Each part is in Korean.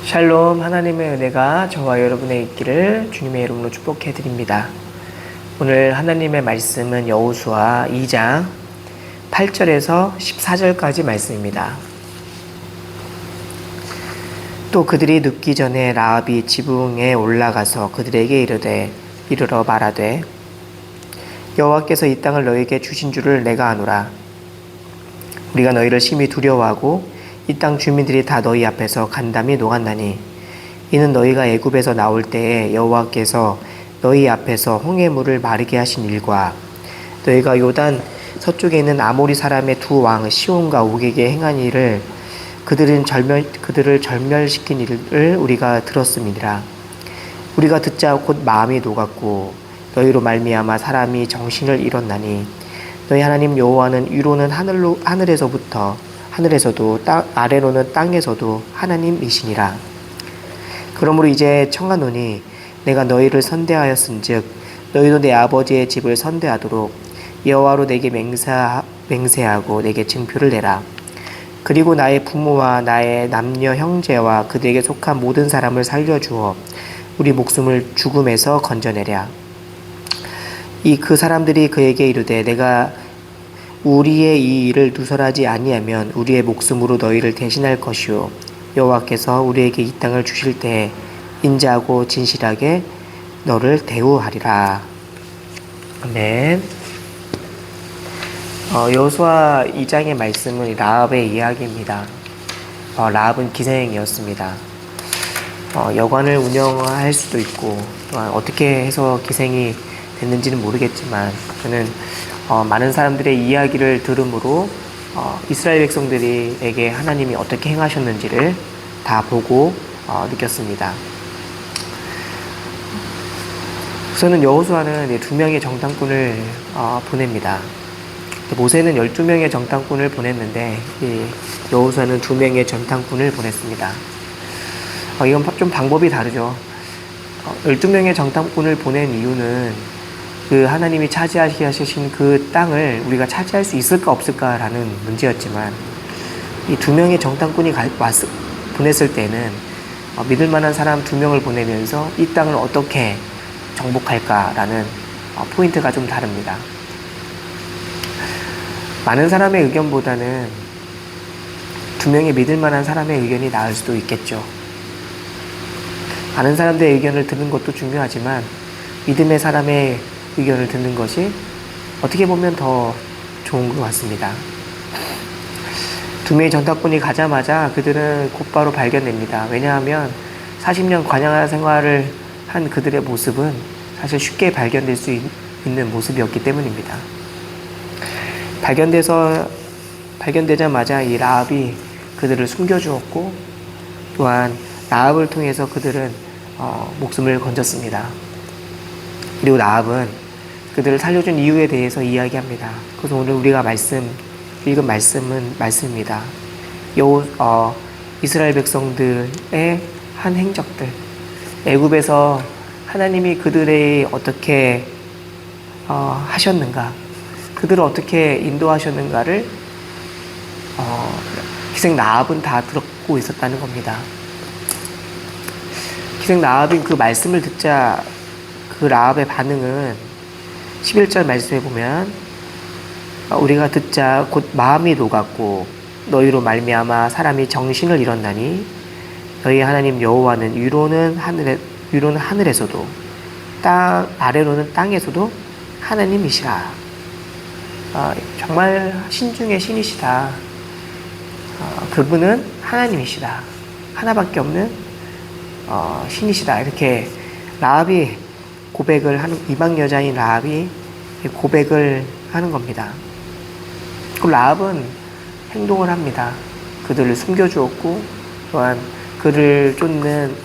샬롬, 하나님의 은혜가 저와 여러분의 있기를 주님의 이름으로 축복해 드립니다. 오늘 하나님의 말씀은 여호수아 2장 8절에서 14절까지 말씀입니다. 또 그들이 눕기 전에 라합이 지붕에 올라가서 그들에게 이르러 말하되 여호와께서 이 땅을 너희에게 주신 줄을 내가 아노라. 우리가 너희를 심히 두려워하고 이 땅 주민들이 다 너희 앞에서 간담이 녹았나니 이는 너희가 애굽에서 나올 때에 여호와께서 너희 앞에서 홍해물을 마르게 하신 일과 너희가 요단 서쪽에 있는 아모리 사람의 두 왕 시온과 옥에게 행한 일을 그들을 절멸시킨 일을 우리가 들었음이니라. 우리가 듣자 곧 마음이 녹았고 너희로 말미암아 사람이 정신을 잃었나니 너희 하나님 여호와는 위로는 하늘에서도 아래로는 땅에서도 하나님이시니라. 그러므로 이제 청하노니 내가 너희를 선대하였은즉 너희도 내 아버지의 집을 선대하도록 여호와로 내게 맹세하고 내게 증표를 내라. 그리고 나의 부모와 나의 남녀 형제와 그들에게 속한 모든 사람을 살려주어 우리 목숨을 죽음에서 건져내랴. 그 사람들이 그에게 이르되 내가 우리의 이 일을 누설하지 아니하면 우리의 목숨으로 너희를 대신할 것이요 여호와께서 우리에게 이 땅을 주실 때에 인자하고 진실하게 너를 대우하리라. 아멘. 여호수아 2장의 말씀은 라합의 이야기입니다. 라합은 기생이었습니다. 여관을 운영할 수도 있고 또한 어떻게 해서 기생이 됐는지는 모르겠지만 저는 많은 사람들의 이야기를 들음으로 이스라엘 백성들에게 하나님이 어떻게 행하셨는지를 다 보고 느꼈습니다. 우선은 여호수아는 2명의 정탐꾼을 보냅니다. 모세는 12명의 정탐꾼을 보냈는데 여호수아는 2명의 정탐꾼을 보냈습니다. 이건 좀 방법이 다르죠. 12명의 정탐꾼을 보낸 이유는 그 하나님이 차지하신 그 땅을 우리가 차지할 수 있을까 없을까라는 문제였지만 이 2명의 정탐꾼이 보냈을 때는 믿을 만한 사람 2명을 보내면서 이 땅을 어떻게 정복할까라는 포인트가 좀 다릅니다. 많은 사람의 의견보다는 2명의 믿을 만한 사람의 의견이 나을 수도 있겠죠. 많은 사람들의 의견을 듣는 것도 중요하지만 믿음의 사람의 의견을 듣는 것이 어떻게 보면 더 좋은 것 같습니다. 2명의 정탐꾼이 가자마자 그들은 곧바로 발견됩니다. 왜냐하면 40년 관양한 생활을 한 그들의 모습은 사실 쉽게 발견될 수 있는 모습이었기 때문입니다. 발견되자마자 이 라합이 그들을 숨겨주었고 또한 라합을 통해서 그들은 목숨을 건졌습니다. 그리고 라합은 그들을 살려준 이유에 대해서 이야기합니다. 그래서 오늘 우리가 읽은 말씀입니다. 이스라엘 백성들의 한 행적들, 애굽에서 하나님이 그들의 어떻게 하셨는가, 그들을 어떻게 인도하셨는가를 기생 라합은 다 듣고 있었다는 겁니다. 기생 라합인 그 말씀을 듣자 그 라합의 반응은 11절 말씀에 보면 우리가 듣자 곧 마음이 녹았고 너희로 말미암아 사람이 정신을 잃었나니 너희 하나님 여호와는 위로는 하늘에서도 아래로는 땅에서도 하나님이시라. 정말 신 중에 신이시다. 그분은 하나님이시다. 하나밖에 없는 신이시다. 이렇게 라합이 이방 여자인 라합이 고백을 하는 겁니다. 그 라합은 행동을 합니다. 그들을 숨겨주었고 또한 그를 쫓는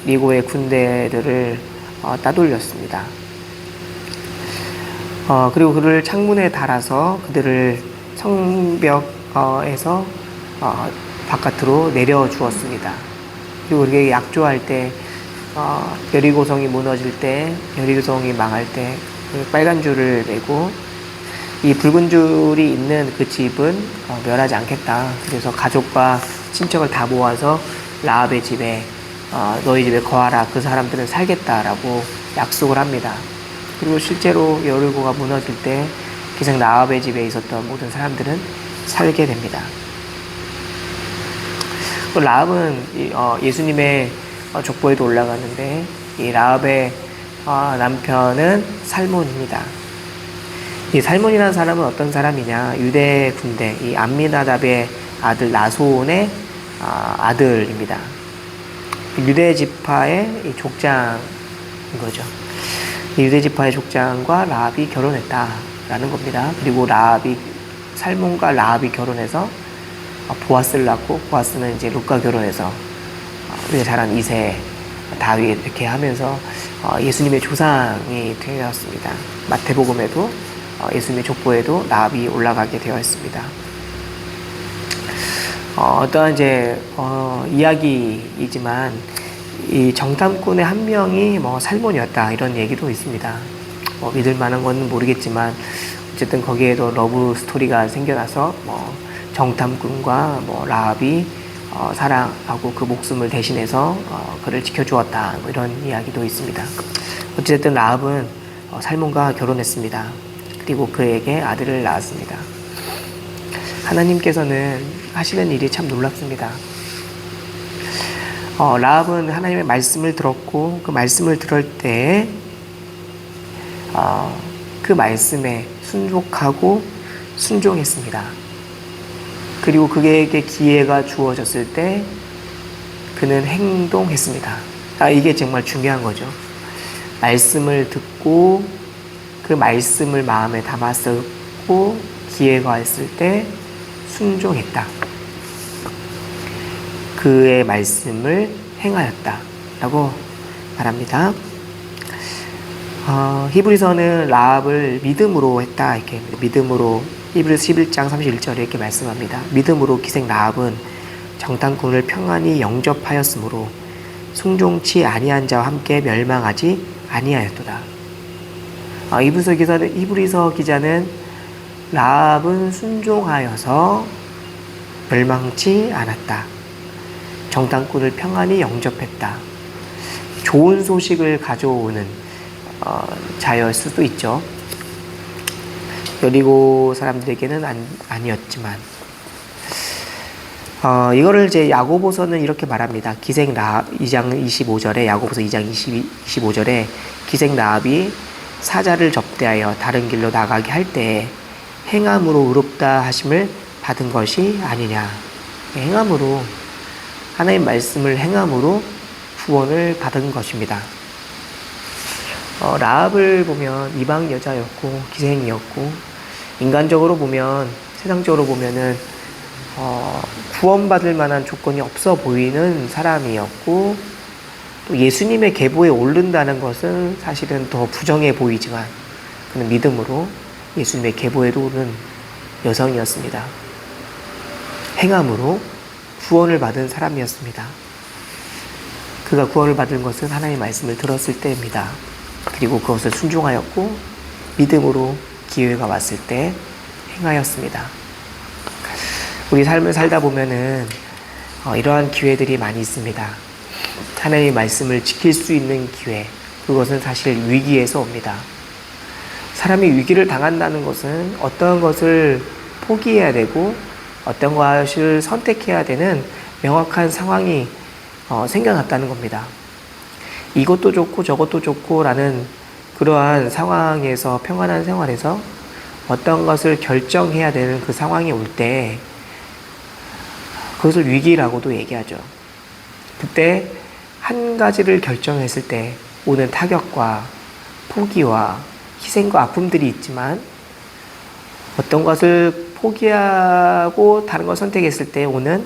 여리고의 군대들을 따돌렸습니다. 그리고 그를 창문에 달아서 그들을 성벽에서 바깥으로 내려주었습니다. 그리고 우리에게 약조할 때 여리고성이 무너질 때, 여리고성이 망할 때 빨간 줄을 내고 이 붉은 줄이 있는 그 집은 멸하지 않겠다. 그래서 가족과 친척을 다 모아서 라합의 집에 너희 집에 거하라. 그 사람들은 살겠다라고 약속을 합니다. 그리고 실제로 여리고가 무너질 때 기생 라합의 집에 있었던 모든 사람들은 살게 됩니다. 라합은 예수님의 족보에도 올라가는데 이 라합의 남편은 살몬입니다. 이 살몬이라는 사람은 어떤 사람이냐? 유대 군대 이 암미나답의 아들 나손의 아들입니다. 유대 지파의 이 족장인 거죠. 이 유대 지파의 족장과 라합이 결혼했다라는 겁니다. 그리고 살몬과 라합이 결혼해서 보아스를 낳고 보아스는 이제 룻과 결혼해서 우리가 잘 아는 이세 다윗 이렇게 하면서 예수님의 조상이 되었습니다. 마태복음에도 예수님의 족보에도 라합이 올라가게 되어 있습니다. 어떠한 이제 이야기이지만 이 정탐꾼의 한 명이 살몬이었다 이런 얘기도 있습니다. 믿을 만한 건 모르겠지만 어쨌든 거기에도 러브 스토리가 생겨나서 정탐꾼과 라합이 사랑하고 그 목숨을 대신해서 그를 지켜주었다 이런 이야기도 있습니다. 어쨌든 라합은 살몬과 결혼했습니다. 그리고 그에게 아들을 낳았습니다. 하나님께서는 하시는 일이 참 놀랍습니다. 라합은 하나님의 말씀을 들었고 그 말씀을 들을 때 그 말씀에 순종하고 순종했습니다. 그리고 그에게 기회가 주어졌을 때 그는 행동했습니다. 이게 정말 중요한 거죠. 말씀을 듣고 그 말씀을 마음에 담았었고 기회가 왔을 때 순종했다. 그의 말씀을 행하였다 라고 말합니다. 히브리서는 라합을 믿음으로 했다 이렇게 믿음으로 히브리서 11장 31절에 이렇게 말씀합니다. 믿음으로 기생 라합은 정탐꾼을 평안히 영접하였으므로 순종치 아니한 자와 함께 멸망하지 아니하였도다. 히브리서 기자는 라합은 순종하여서 멸망치 않았다. 정탐꾼을 평안히 영접했다. 좋은 소식을 가져오는 자였을 수도 있죠. 여리고 사람들에게는 아니었지만 이거를 이제 야고보서는 이렇게 말합니다. 기생 라합 2장 25절에 야고보서 2장 25절에 기생 라합이 사자를 접대하여 다른 길로 나가게 할 때 행함으로 의롭다 하심을 받은 것이 아니냐. 행함으로 하나님 말씀을 행함으로 구원을 받은 것입니다. 라합을 보면 이방 여자였고 기생이었고 인간적으로 보면 세상적으로 보면은 구원받을 만한 조건이 없어 보이는 사람이었고 또 예수님의 계보에 오른다는 것은 사실은 더 부정해 보이지만 그는 믿음으로 예수님의 계보에도 오른 여성이었습니다. 행함으로 구원을 받은 사람이었습니다. 그가 구원을 받은 것은 하나님의 말씀을 들었을 때입니다. 그리고 그것을 순종하였고 믿음으로 기회가 왔을 때 행하였습니다. 우리 삶을 살다 보면은 이러한 기회들이 많이 있습니다. 하나님의 말씀을 지킬 수 있는 기회, 그것은 사실 위기에서 옵니다. 사람이 위기를 당한다는 것은 어떤 것을 포기해야 되고 어떤 것을 선택해야 되는 명확한 상황이 생겨났다는 겁니다. 이것도 좋고 저것도 좋고 라는 그러한 상황에서 평안한 생활에서 어떤 것을 결정해야 되는 그 상황이 올 때 그것을 위기라고도 얘기하죠. 그때 한 가지를 결정했을 때 오는 타격과 포기와 희생과 아픔들이 있지만 어떤 것을 포기하고 다른 걸 선택했을 때 오는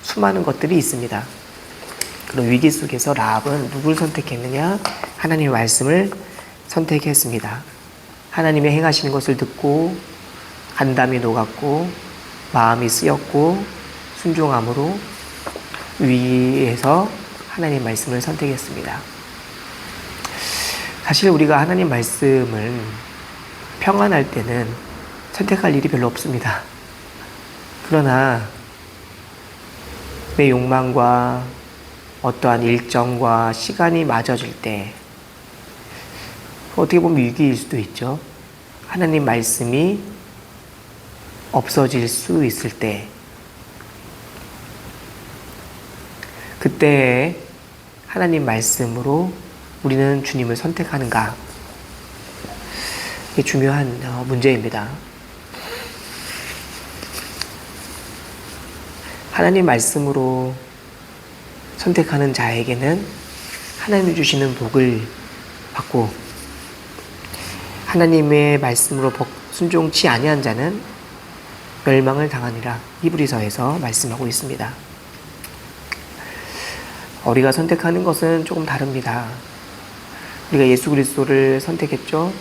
수많은 것들이 있습니다. 그런 위기 속에서 라합은 누굴 선택했느냐? 하나님의 말씀을 선택했습니다. 하나님의 행하시는 것을 듣고 간담이 녹았고 마음이 쓰였고 순종함으로 위에서 하나님 말씀을 선택했습니다. 사실 우리가 하나님 말씀을 평안할 때는 선택할 일이 별로 없습니다. 그러나 내 욕망과 어떠한 일정과 시간이 맞아질 때, 어떻게 보면 위기일 수도 있죠. 하나님 말씀이 없어질 수 있을 때, 그때 하나님 말씀으로 우리는 주님을 선택하는가? 이게 중요한 문제입니다. 하나님 말씀으로 선택하는 자에게는 하나님이 주시는 복을 받고, 하나님의 말씀으로 순종치 아니한 자는 멸망을 당하니라. 히브리서에서 말씀하고 있습니다. 우리가 선택하는 것은 조금 다릅니다. 우리가 예수 그리스도를 선택했죠.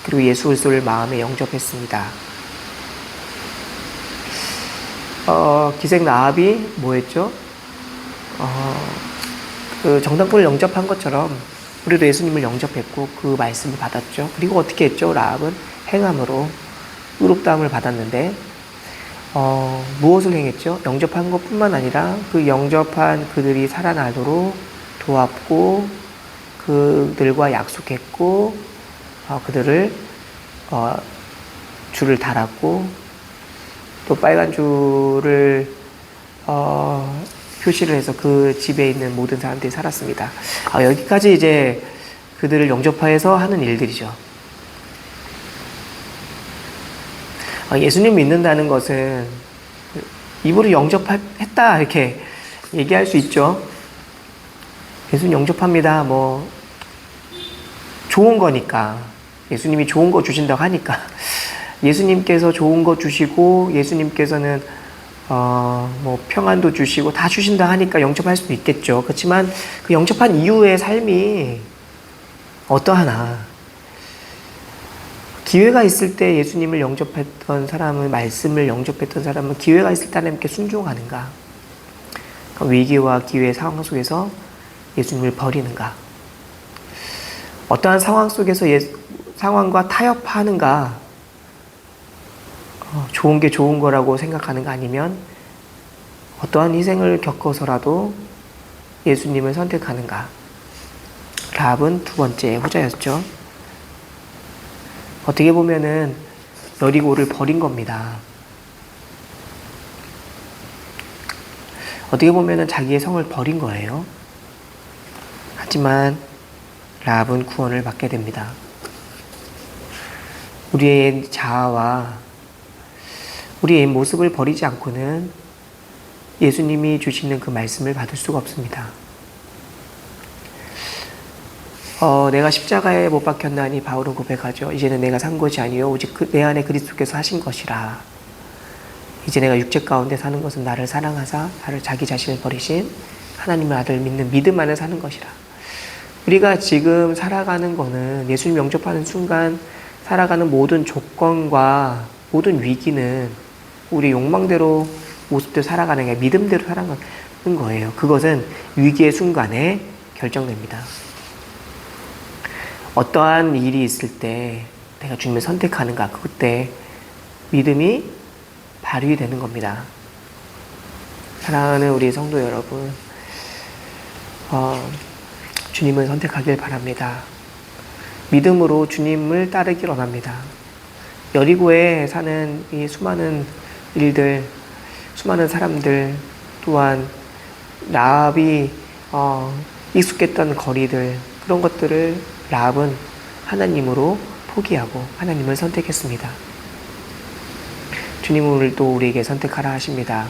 그리고 예수 그리스도를 마음에 영접했습니다. 기생 라합이 뭐 했죠? 그 정당권을 영접한 것처럼 우리도 예수님을 영접했고 그 말씀을 받았죠. 그리고 어떻게 했죠? 라합은 행함으로 의롭다함을 받았는데 무엇을 행했죠? 영접한 것뿐만 아니라 그 영접한 그들이 살아나도록 도왔고 그들과 약속했고 그들을 줄을 달았고 또 빨간 줄을 표시를 해서 그 집에 있는 모든 사람들이 살았습니다. 여기까지 이제 그들을 영접하여서 하는 일들이죠. 예수님 믿는다는 것은 입으로 영접했다 이렇게 얘기할 수 있죠. 예수님 영접합니다. 뭐 좋은 거니까 예수님이 좋은 거 주신다고 하니까 예수님께서 좋은 거 주시고 예수님께서는 뭐 평안도 주시고 다 주신다 하니까 영접할 수도 있겠죠. 그렇지만 그 영접한 이후의 삶이 어떠하나? 기회가 있을 때 예수님을 영접했던 사람은, 말씀을 영접했던 사람은 기회가 있을 때 하나님께 순종하는가? 위기와 기회의 상황 속에서 예수님을 버리는가? 어떠한 상황 속에서 상황과 타협하는가? 좋은 게 좋은 거라고 생각하는가? 아니면 어떠한 희생을 겪어서라도 예수님을 선택하는가? 라합은 두 번째 후자였죠. 어떻게 보면은 여리고를 버린 겁니다. 어떻게 보면은 자기의 성을 버린 거예요. 하지만 라합은 구원을 받게 됩니다. 우리의 자아와 우리의 모습을 버리지 않고는 예수님이 주시는 그 말씀을 받을 수가 없습니다. 내가 십자가에 못 박혔나니 바울은 고백하죠. 이제는 내가 산 것이 아니요 오직 내 안에 그리스도께서 하신 것이라. 이제 내가 육체 가운데 사는 것은 나를 사랑하사 나를 자기 자신을 버리신 하나님의 아들 믿는 믿음 안에 사는 것이라. 우리가 지금 살아가는 거는 예수님 영접하는 순간 살아가는 모든 조건과 모든 위기는 우리 욕망대로 모습대로 살아가는 게 믿음대로 살아가는 거예요. 그것은 위기의 순간에 결정됩니다. 어떠한 일이 있을 때 내가 주님을 선택하는가, 그때 믿음이 발휘되는 겁니다. 사랑하는 우리 성도 여러분, 주님을 선택하길 바랍니다. 믿음으로 주님을 따르길 원합니다. 여리고에 사는 이 수많은 일들, 수많은 사람들, 또한 라합이 익숙했던 거리들, 그런 것들을 라합은 하나님으로 포기하고 하나님을 선택했습니다. 주님은 오늘 또 우리에게 선택하라 하십니다.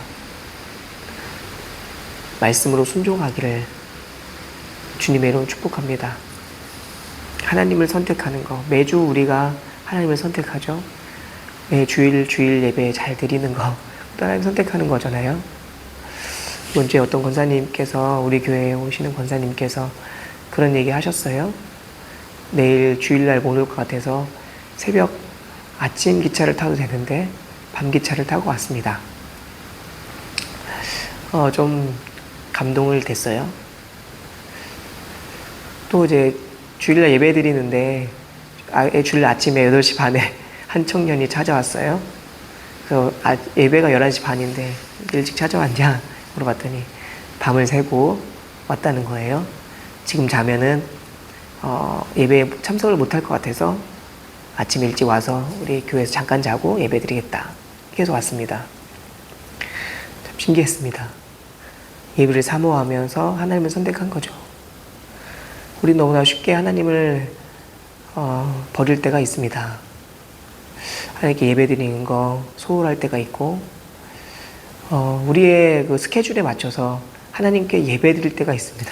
말씀으로 순종하기를 주님의 이름으로 축복합니다. 하나님을 선택하는 거, 매주 우리가 하나님을 선택하죠. 매 주일 예배 잘 드리는 거, 또 하나님 선택하는 거잖아요. 이번 주에 어떤 권사님께서, 우리 교회에 오시는 권사님께서 그런 얘기 하셨어요. 내일 주일날 못 올 것 같아서 새벽 아침 기차를 타도 되는데 밤 기차를 타고 왔습니다. 좀 감동을 됐어요. 또 이제 주일날 예배 드리는데 주일 아침에 8시 반에 한 청년이 찾아왔어요. 그래서 예배가 11시 반인데 일찍 찾아왔냐 물어봤더니 밤을 새고 왔다는 거예요. 지금 자면은 예배에 참석을 못할 것 같아서 아침 일찍 와서 우리 교회에서 잠깐 자고 예배 드리겠다. 계속 왔습니다. 참 신기했습니다. 예배를 사모하면서 하나님을 선택한 거죠. 우리 너무나 쉽게 하나님을 버릴 때가 있습니다. 하나님께 예배 드리는 거 소홀할 때가 있고 우리의 그 스케줄에 맞춰서 하나님께 예배 드릴 때가 있습니다.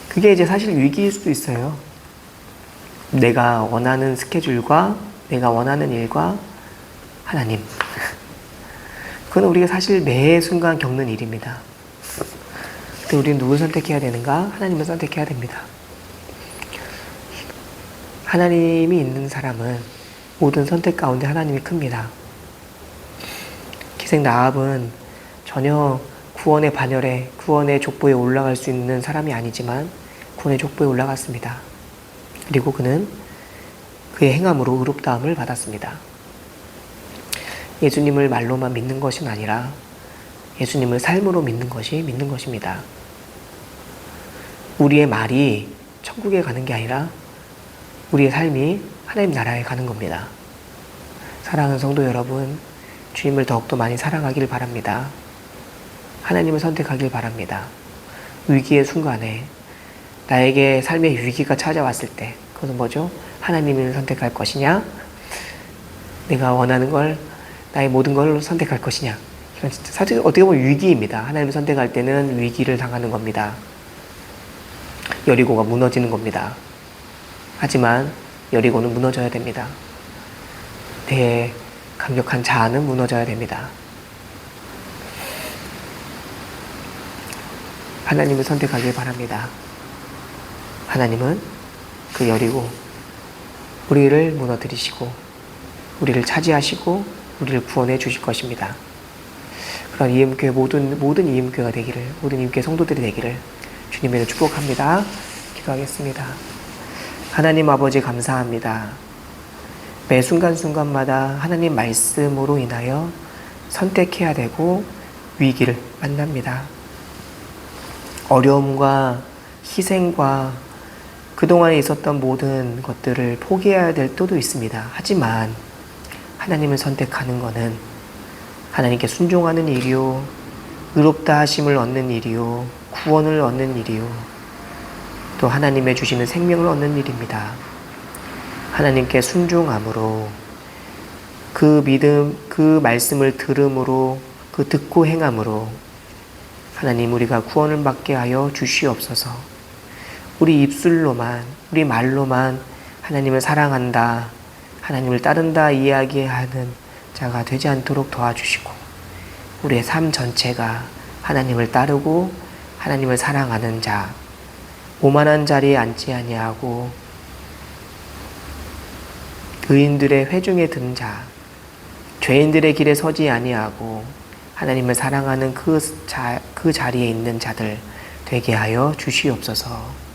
그게 이제 사실 위기일 수도 있어요. 내가 원하는 스케줄과 내가 원하는 일과 하나님. 그건 우리가 사실 매 순간 겪는 일입니다. 근데 우리는 누굴 선택해야 되는가? 하나님을 선택해야 됩니다. 하나님이 있는 사람은 모든 선택 가운데 하나님이 큽니다. 기생 라합은 전혀 구원의 반열에, 구원의 족보에 올라갈 수 있는 사람이 아니지만 구원의 족보에 올라갔습니다. 그리고 그는 그의 행함으로 의롭다함을 받았습니다. 예수님을 말로만 믿는 것은 아니라 예수님을 삶으로 믿는 것입니다. 우리의 말이 천국에 가는 게 아니라 우리의 삶이 하나님 나라에 가는 겁니다. 사랑하는 성도 여러분, 주님을 더욱더 많이 사랑하길 바랍니다. 하나님을 선택하길 바랍니다. 위기의 순간에 나에게 삶의 위기가 찾아왔을 때 그것은 뭐죠? 하나님을 선택할 것이냐? 내가 원하는 걸, 나의 모든 걸 선택할 것이냐? 이건 진짜 사실 어떻게 보면 위기입니다. 하나님을 선택할 때는 위기를 당하는 겁니다. 여리고가 무너지는 겁니다. 하지만 여리고는 무너져야 됩니다. 내 강력한 자아는 무너져야 됩니다. 하나님을 선택하길 바랍니다. 하나님은 그 여리고 우리를 무너뜨리시고 우리를 차지하시고 우리를 구원해 주실 것입니다. 그런 이음교회 모든 이음교회가 되기를, 모든 이음교회 성도들이 되기를 주님으로 축복합니다. 기도하겠습니다. 하나님 아버지 감사합니다. 매 순간순간마다 하나님 말씀으로 인하여 선택해야 되고 위기를 만납니다. 어려움과 희생과 그동안에 있었던 모든 것들을 포기해야 될 때도 있습니다. 하지만 하나님을 선택하는 것은 하나님께 순종하는 일이요, 의롭다 하심을 얻는 일이요, 구원을 얻는 일이요, 또 하나님의 주시는 생명을 얻는 일입니다. 하나님께 순종함으로 그 믿음, 그 말씀을 들음으로, 그 듣고 행함으로 하나님 우리가 구원을 받게 하여 주시옵소서. 우리 입술로만, 우리 말로만 하나님을 사랑한다, 하나님을 따른다 이야기하는 자가 되지 않도록 도와주시고 우리의 삶 전체가 하나님을 따르고 하나님을 사랑하는 자, 오만한 자리에 앉지 아니하고 의인들의 회중에 든 자, 죄인들의 길에 서지 아니하고 하나님을 사랑하는 그 자리에 있는 자들 되게 하여 주시옵소서.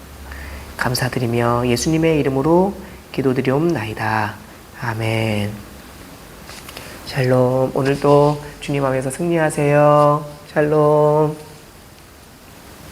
감사드리며 예수님의 이름으로 기도드리옵나이다. 아멘. 샬롬. 오늘도 주님 안에서 승리하세요. 샬롬.